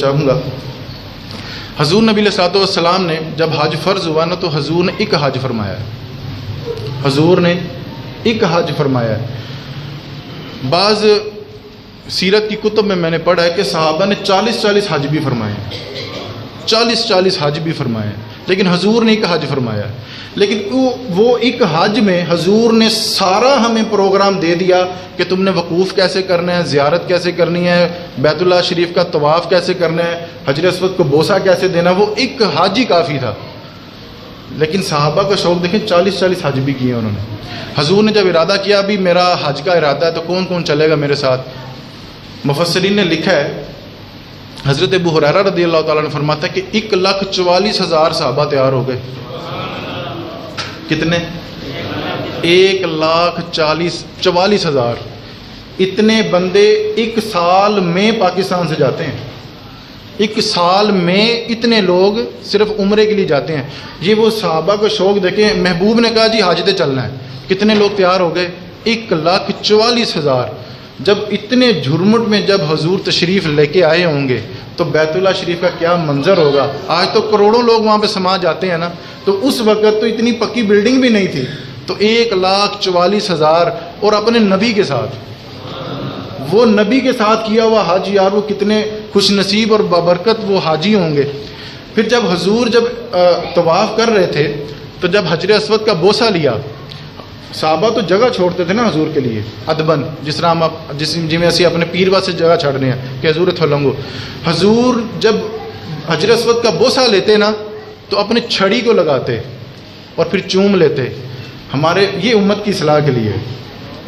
چاہوں گا. حضور نبی علیہ الصلوۃ والسلام نے جب حج فرض ہوا نا تو حضور نے ایک حج فرمایا ہے. حضور نے ایک حج فرمایا ہے. بعض سیرت کی کتب میں نے پڑھا ہے کہ صحابہ نے 40 حج بھی فرمائے ہیں, 40 حج بھی فرمائے ہیں, لیکن حضور نے ایک حج فرمایا ہے. لیکن وہ ایک حج میں حضور نے سارا ہمیں پروگرام دے دیا کہ تم نے وقوف کیسے کرنا ہے, زیارت کیسے کرنی ہے, بیت اللہ شریف کا طواف کیسے کرنا ہے, حجر اسود کو بوسہ کیسے دینا. وہ ایک حج ہی کافی تھا. لیکن صحابہ کا شوق دیکھیں, 40 حج بھی کیے انہوں نے. حضور نے جب ارادہ کیا ابھی میرا حج کا ارادہ ہے تو کون کون چلے گا میرے ساتھ, مفسرین نے لکھا ہے, حضرت ابو ہریرہ رضی اللہ تعالیٰ نے فرماتا ہے کہ 1,44,000 صحابہ تیار ہو گئے. کتنے؟ 1,44,000. اتنے بندے ایک سال میں پاکستان سے جاتے ہیں. ایک سال میں اتنے لوگ صرف عمرے کے لیے جاتے ہیں. یہ وہ صحابہ کا شوق دیکھیں. محبوب نے کہا جی حج پہ چلنا ہے, کتنے لوگ تیار ہو گئے؟ 1,44,000. جب اتنے جھرمٹ میں جب حضور تشریف لے کے آئے ہوں گے تو بیت اللہ شریف کا کیا منظر ہوگا. آج تو کروڑوں لوگ وہاں پہ سما جاتے ہیں نا, تو اس وقت تو اتنی پکی بلڈنگ بھی نہیں تھی. تو 1,44,000 اور اپنے نبی کے ساتھ, وہ نبی کے ساتھ کیا ہوا حج, یار وہ کتنے خوش نصیب اور بابرکت وہ حاجی ہوں گے. پھر جب حضور جب طواف کر رہے تھے تو جب حجر اسود کا بوسہ لیا, صحابہ تو جگہ چھوڑتے تھے نا حضور کے لیے ادبن, جس طرح ہم جی اسی اپنے پیر واسطے جگہ چھڑنے ہیں کہ حضور اتھو لنگو. حضور جب حجر اسود کا بوسہ لیتے نا تو اپنے چھڑی کو لگاتے اور پھر چوم لیتے. ہمارے یہ امت کی اصلاح کے لیے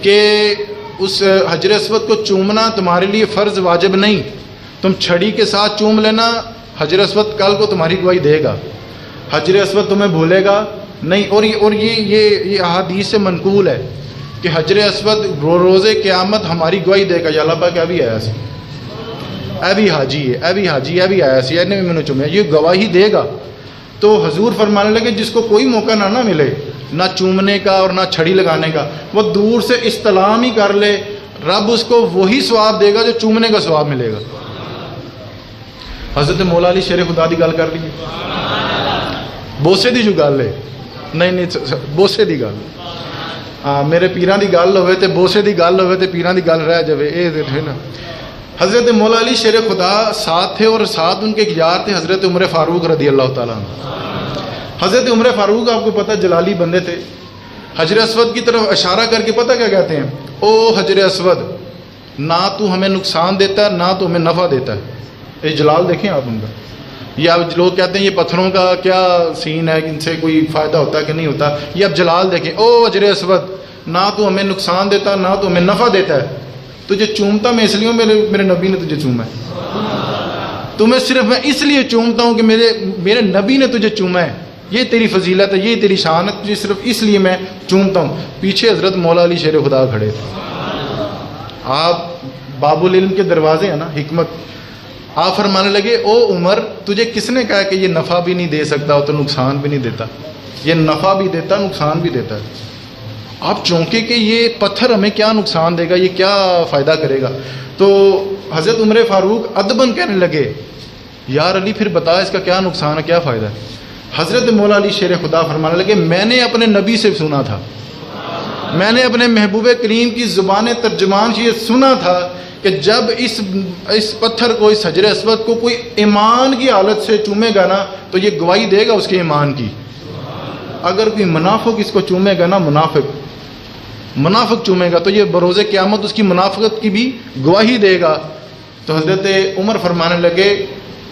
کہ اس حجر اسود کو چومنا تمہارے لیے فرض واجب نہیں, تم چھڑی کے ساتھ چوم لینا. حجر اسود کل کو تمہاری گواہی دے گا, حجر اسود تمہیں بھولے گا نہیں. اور یہ احادیث سے منقول ہے کہ حجر اسود روز قیامت ہماری گواہی دے گا, یا اللہ پاک ابھی آیا سی, ابھی حاجی ہے, ابھی حاجی ابھی آیا سی, نے بھی میں نے چومیا, یہ گواہی دے گا. تو حضور فرمانے لگے جس کو کوئی موقع نہ ملے نہ چومنے کا اور نہ چھڑی لگانے کا, وہ دور سے استلام ہی کر لے, رب اس کو وہی ثواب دے گا جو چومنے کا ثواب ملے گا. حضرت مولا علی شیر خدا دی گل کر لی, بوسے دی جو گل ہے, نہیں بوسے دی گل, میرے پیران دی گل ہوئے تے بوسے دی گل ہوئے تے پیران دی گل رہ جائے, اے نا. حضرت مولا علی شیر خدا ساتھ تھے اور ساتھ ان کے ایک یار تھے حضرت عمر فاروق رضی اللہ تعالیٰ عنہ. حضرت عمر فاروق آپ کو پتہ جلالی بندے تھے. حجر اسود کی طرف اشارہ کر کے پتہ کیا کہتے ہیں, او حجر اسود نہ تو ہمیں نقصان دیتا ہے نہ تو ہمیں نفع دیتا ہے. یہ جلال دیکھیں آپ ان کا. یہ اب لوگ کہتے ہیں یہ پتھروں کا کیا سین ہے, ان سے کوئی فائدہ ہوتا ہے کہ نہیں ہوتا. یہ اب جلال دیکھیں, او حجر اسود نہ تو ہمیں نقصان دیتا نہ تو ہمیں نفع دیتا ہے. تجھے چومتا میں اس لیے ہوں, میرے نبی نے تجھے چوما ہے. تمہیں صرف میں اس لیے چومتا ہوں کہ میرے نبی نے تجھے چوما ہے. یہ تیری فضیلت ہے, یہ تیری شان ہے, تجھے صرف اس لیے میں چومتا ہوں. پیچھے حضرت مولا علی شیر خدا کھڑے تھے. آپ باب العلم کے دروازے ہیں نا, حکمت. آپ فرمانے لگے, او عمر تجھے کس نے کہا کہ یہ نفع بھی نہیں دے سکتا تو نقصان بھی نہیں دیتا. یہ نفع بھی دیتا نقصان بھی دیتا ہے. آپ چونکے کہ یہ پتھر ہمیں کیا نقصان دے گا, یہ کیا فائدہ کرے گا. تو حضرت عمر فاروق ادبن کہنے لگے, یار علی پھر بتا اس کا کیا نقصان ہے کیا فائدہ ہے. حضرت مولا علی شیر خدا فرمانے لگے, میں نے اپنے نبی سے سنا تھا, میں نے اپنے محبوب کریم کی زبان ترجمان سے یہ سنا تھا کہ جب اس پتھر کو, اس حجر اسود کو کوئی ایمان کی حالت سے چومے گا نا تو یہ گواہی دے گا اس کے ایمان کی. اگر کوئی منافق اس کو چومے گا نا, منافق چومے گا تو یہ بروز قیامت اس کی منافقت کی بھی گواہی دے گا. تو حضرت عمر فرمانے لگے,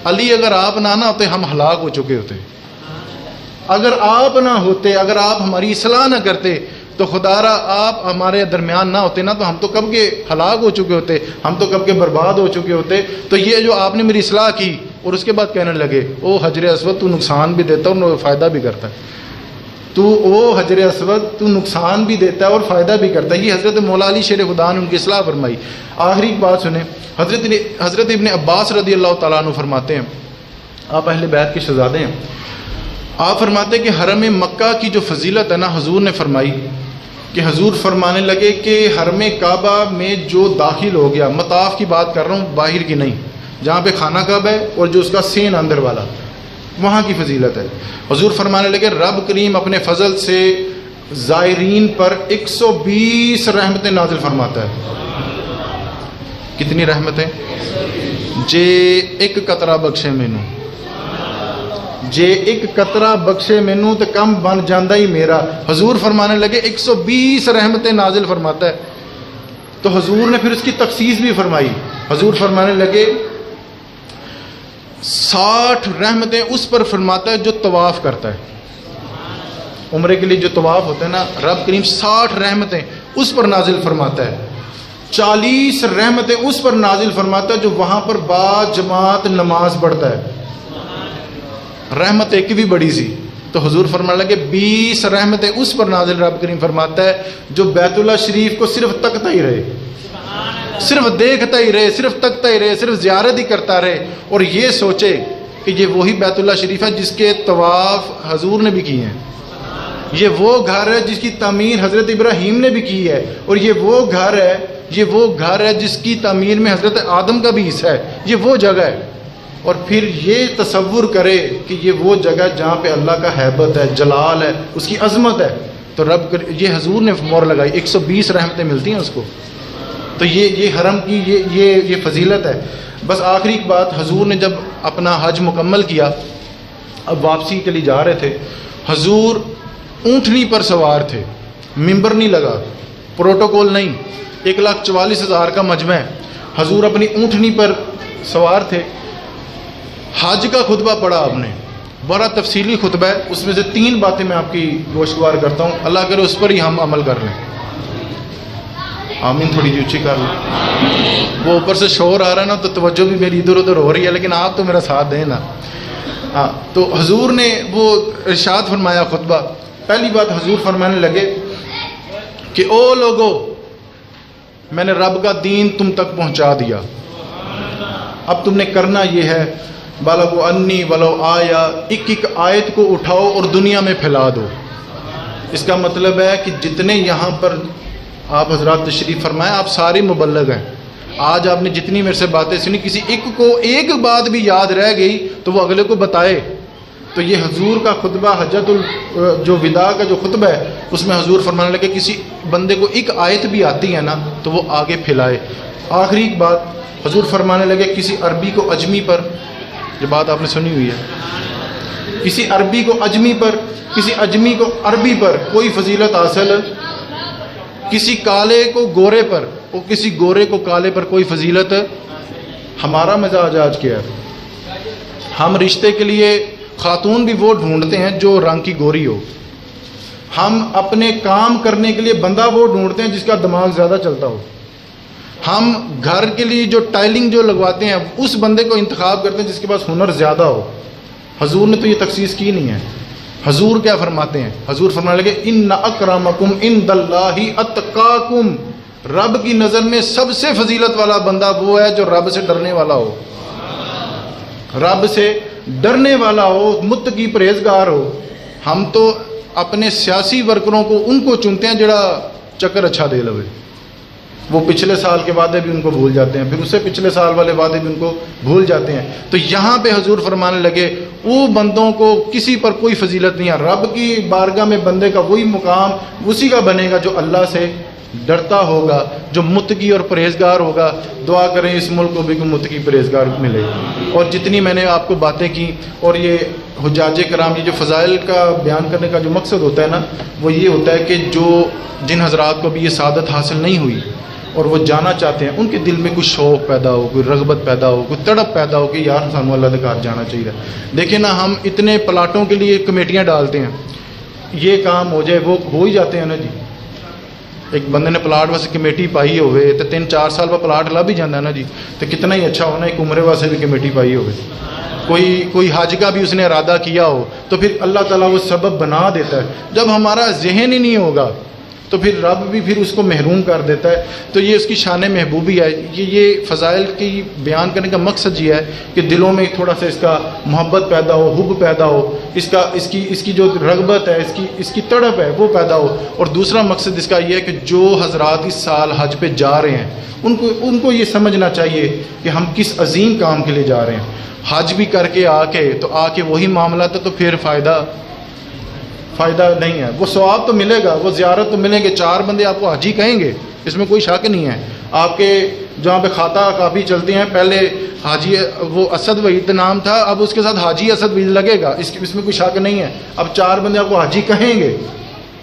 علی اگر آپ نہ ہوتے ہم ہلاک ہو چکے ہوتے. اگر آپ نہ ہوتے, اگر آپ ہماری اصلاح نہ کرتے تو خدا را آپ ہمارے درمیان نہ ہوتے نا تو ہم تو کب کے ہلاک ہو چکے ہوتے, ہم تو کب کے برباد ہو چکے ہوتے. تو یہ جو آپ نے میری اصلاح کی, اور اس کے بعد کہنے لگے, او حجر اسود تو نقصان بھی دیتا اور فائدہ بھی کرتا ہے. تو او حجر اسود تو نقصان بھی دیتا ہے اور فائدہ بھی کرتا ہے. یہ حضرت مولا علی شیر خدا نے ان کی اصلاح فرمائی. آخری ایک بات سنیں, حضرت ابن عباس رضی اللہ تعالیٰ عنہ فرماتے ہیں, آپ اہل بیت کے شہزادے ہیں, آپ فرماتے ہیں کہ حرم مکہ کی جو فضیلت ہے نا حضور نے فرمائی کہ حضور فرمانے لگے کہ حرم کعبہ میں جو داخل ہو گیا, مطاف کی بات کر رہا ہوں باہر کی نہیں, جہاں پہ خانہ کعبہ ہے اور جو اس کا سین اندر والا، وہاں کی فضیلت ہے۔ حضور فرمانے لگے رب کریم اپنے فضل سے زائرین پر 120 رحمتیں نازل فرماتا ہے۔ کتنی رحمتیں؟ جے ایک قطرہ بخشے مینوں، جے ایک قطرہ بخشے مینوں تو کم بن جاندہ ہی میرا۔ حضور فرمانے لگے 120 رحمتیں نازل فرماتا ہے۔ تو حضور نے پھر اس کی تخصیص بھی فرمائی۔ حضور فرمانے لگے 60 رحمتیں اس پر فرماتا ہے جو طواف کرتا ہے۔ عمرے کے لیے جو طواف ہوتا ہے نا، رب کریم 60 رحمتیں اس پر نازل فرماتا ہے۔ 40 رحمتیں اس پر نازل فرماتا ہے جو وہاں پر با جماعت نماز پڑھتا ہے۔ رحمت ایک بھی بڑی سی، تو حضور فرمانے لگے 20 رحمتیں اس پر نازل رب کریم فرماتا ہے جو بیت اللہ شریف کو صرف تکتا ہی رہے، صرف دیکھتا ہی رہے، صرف تکتا ہی رہے، صرف زیارت ہی کرتا رہے، اور یہ سوچے کہ یہ وہی بیت اللہ شریف ہے جس کے طواف حضور نے بھی کیے ہیں، یہ وہ گھر ہے جس کی تعمیر حضرت ابراہیم نے بھی کی ہے، اور یہ وہ گھر ہے جس کی تعمیر میں حضرت آدم کا بھی حصہ ہے، یہ وہ جگہ ہے۔ اور پھر یہ تصور کرے کہ یہ وہ جگہ جہاں پہ اللہ کا ہیبت ہے، جلال ہے، اس کی عظمت ہے، تو یہ حضور نے مور لگائی، 120 رحمتیں ملتی ہیں اس کو۔ تو یہ حرم کی یہ فضیلت ہے۔ بس آخری ایک بات، حضور نے جب اپنا حج مکمل کیا، اب واپسی کے لیے جا رہے تھے، حضور اونٹنی پر سوار تھے، ممبر نہیں لگا، پروٹوکول نہیں، 1,44,000 کا مجمع ہے، حضور اپنی اونٹنی پر سوار تھے۔ حج کا خطبہ پڑھا آپ نے، بڑا تفصیلی خطبہ ہے، اس میں سے 3 باتیں میں آپ کی گوشتگوار کرتا ہوں، اللہ کرے اس پر ہی ہم عمل کر لیں۔ آمین تھوڑی جی اونچی کر لیں، وہ اوپر سے شور آ رہا ہے نا تو توجہ بھی میری ادھر ادھر ہو رہی ہے، لیکن آپ تو میرا ساتھ دیں نا۔ ہاں، تو حضور نے وہ ارشاد فرمایا خطبہ۔ پہلی بات حضور فرمانے لگے کہ او لوگو، میں نے رب کا دین تم تک پہنچا دیا، اب تم نے کرنا یہ ہے، بلغوا انی ولو آیا، ایک آیت کو اٹھاؤ اور دنیا میں پھیلا دو۔ اس کا مطلب ہے کہ جتنے یہاں پر آپ حضرات تشریف فرمائیں، آپ سارے مبلغ ہیں۔ آج آپ نے جتنی میرے سے باتیں سنی، کسی ایک کو ایک بات بھی یاد رہ گئی تو وہ اگلے کو بتائے۔ تو یہ حضور کا خطبہ، حجۃ جو وداع کا جو خطبہ ہے، اس میں حضور فرمانے لگے کسی بندے کو ایک آیت بھی آتی ہے نا تو وہ آگے پھیلائے۔ آخری ایک بات حضور فرمانے لگے کسی عربی کو اجمی پر، یہ بات آپ نے سنی ہوئی ہے، کسی عربی کو اجمی پر، کسی اجمی کو عربی پر کوئی فضیلت حاصل، کسی کالے کو گورے پر اور کسی گورے کو کالے پر کوئی فضیلت۔ ہمارا مزاج آج کیا ہے، ہم رشتے کے لیے خاتون بھی وہ ڈھونڈتے ہیں جو رنگ کی گوری ہو، ہم اپنے کام کرنے کے لیے بندہ وہ ڈھونڈتے ہیں جس کا دماغ زیادہ چلتا ہو، ہم گھر کے لیے جو ٹائلنگ جو لگواتے ہیں اس بندے کو انتخاب کرتے ہیں جس کے پاس ہنر زیادہ ہو۔ حضور نے تو یہ تخصیص کی نہیں ہے۔ حضور کیا فرماتے ہیں؟ حضور فرمانے لگے ان اکرمکم عند اللہ اتقاکم، رب کی نظر میں سب سے فضیلت والا بندہ وہ ہے جو رب سے ڈرنے والا ہو، رب سے ڈرنے والا ہو، متقی پرہیزگار ہو۔ ہم تو اپنے سیاسی ورکروں کو ان کو چنتے ہیں جڑا چکر اچھا دے لوے، وہ پچھلے سال کے وعدے بھی ان کو بھول جاتے ہیں، پھر اس سے پچھلے سال والے وعدے بھی ان کو بھول جاتے ہیں۔ تو یہاں پہ حضور فرمانے لگے وہ بندوں کو کسی پر کوئی فضیلت نہیں ہے، رب کی بارگاہ میں بندے کا وہی مقام اسی کا بنے گا جو اللہ سے ڈرتا ہوگا، جو متقی اور پرہیزگار ہوگا۔ دعا کریں اس ملک کو بھی کوئی متقی پرہیزگار ملے۔ اور جتنی میں نے آپ کو باتیں کی، اور یہ حجاج کرام، یہ جو فضائل کا بیان کرنے کا جو مقصد ہوتا ہے نا، وہ یہ ہوتا ہے کہ جن حضرات کو بھی یہ سعادت حاصل نہیں ہوئی اور وہ جانا چاہتے ہیں، ان کے دل میں کوئی شوق پیدا ہو، کوئی رغبت پیدا ہو، کوئی تڑپ پیدا ہو کہ یار سانو اللہ کے گھر جانا چاہیے۔ دیکھیں نا، ہم اتنے پلاٹوں کے لیے کمیٹیاں ڈالتے ہیں، یہ کام ہو جائے وہ ہو ہی جاتے ہیں نا جی۔ ایک بندے نے پلاٹ واسطے کمیٹی پائی ہوئے تو 3-4 سال بعد پلاٹ لب ہی جانا ہے نا جی، تو کتنا ہی اچھا ہونا ایک عمرے واسطے بھی کمیٹی پائی ہوئے، کوئی حج کا بھی اس نے ارادہ کیا ہو تو پھر اللہ تعالیٰ وہ سبب بنا دیتا ہے۔ جب ہمارا ذہن ہی نہیں ہوگا تو پھر رب بھی پھر اس کو محروم کر دیتا ہے. تو یہ اس کی شان محبوبی ہے. یہ فضائل کی بیان کرنے کا مقصد یہ ہے کہ دلوں میں تھوڑا سا اس کا محبت پیدا ہو, حب پیدا ہو, اس کی جو رغبت ہے, اس کی تڑپ ہے وہ پیدا ہو. اور دوسرا مقصد اس کا یہ ہے کہ جو حضرات اس سال حج پہ جا رہے ہیں ان کو یہ سمجھنا چاہیے کہ ہم کس عظیم کام کے لیے جا رہے ہیں. حج بھی کر کے آ کے وہی معاملات ہے تو پھر فائدہ نہیں ہے. وہ ثواب تو ملے گا, وہ زیارت تو ملیں گے, 4 بندے آپ کو حاجی کہیں گے, اس میں کوئی شک نہیں ہے. آپ کے جہاں پہ خطا کاپی چلتی ہیں, پہلے حاجی وہ اسد وحید نام تھا, اب اس کے ساتھ حاجی اسد وحید لگے گا, اس میں کوئی شک نہیں ہے. اب 4 بندے آپ کو حاجی کہیں گے,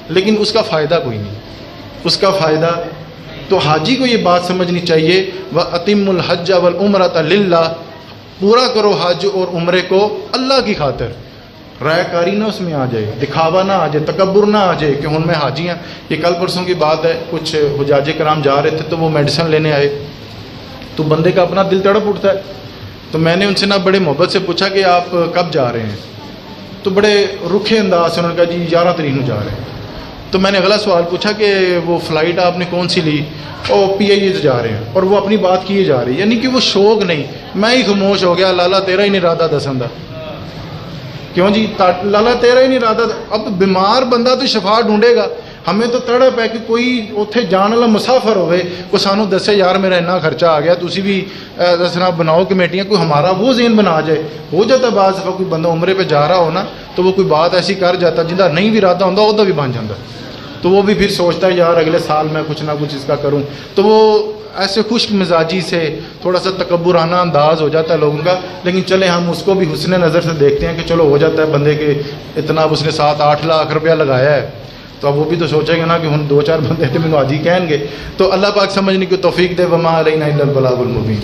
لیکن اس کا فائدہ کوئی نہیں. اس کا فائدہ تو حاجی کو یہ بات سمجھنی چاہیے, وَأَتِمُّ الْحَجَّ وَالْعُمْرَةَ لِلَّهِ, پورا کرو حج اور عمرے کو اللہ کی خاطر. رائے کاری نہ اس میں آ جائے, دکھاوا نہ آ جائے, تکبر نہ آ جائے کہ ہن میں حاجی ہوں. یہ کل پرسوں کی بات ہے, کچھ حجاج کرام جا رہے تھے تو وہ میڈیسن لینے آئے, تو بندے کا اپنا دل تڑپ اٹھتا ہے. تو میں نے ان سے نہ بڑے محبت سے پوچھا کہ آپ کب جا رہے ہیں, تو بڑے رکھے انداز سے انہوں نے کہا جی 11 تاریخ کو جا رہے ہیں. تو میں نے اگلا سوال پوچھا کہ وہ فلائٹ آپ نے کون سی لی, اور PIA سے جا رہے ہیں, اور وہ اپنی بات کیے جا رہی ہے, یعنی کہ وہ شوق نہیں. میں ہی خاموش ہو گیا, لالا تیرا ہی نہیں ارادہ دسن دا. کیوں جی لالا تیرا ہی نہیں ارادہ. اب بیمار بندہ تو شفا ڈھونڈے گا, ہمیں تو تڑپ ہے کہ کوئی اتنے جان والا مسافر ہوئے, کوئی سانو دسے یار میرا اتنا خرچہ آ گیا, تسی بھی دسنا بناؤ کمیٹیاں, کوئی ہمارا وہ ذہن بنا جائے. ہو جاتا بعض دفعہ کوئی بندہ عمرے پہ جا رہا ہو نا, تو وہ کوئی بات ایسی کر جاتا جنہا نہیں بھی ارادہ ہوتا وہ بھی بن جاتا, تو وہ بھی پھر سوچتا ہے یار اگلے سال میں کچھ نہ کچھ اس کا کروں. تو وہ ایسے خشک مزاجی سے تھوڑا سا تکبرانہ انداز ہو جاتا ہے لوگوں کا. لیکن چلے ہم اس کو بھی حسن نظر سے دیکھتے ہیں کہ چلو ہو جاتا ہے بندے کے اتنا, اب اس نے 7-8 لاکھ روپیہ لگایا ہے, تو اب وہ بھی تو سوچیں گے نا کہ ہن 2-4 بندے تو مینوں حاجی کہیں گے. تو اللہ پاک سمجھنے کی توفیق دے. وما علینا الا البلاغ المبین.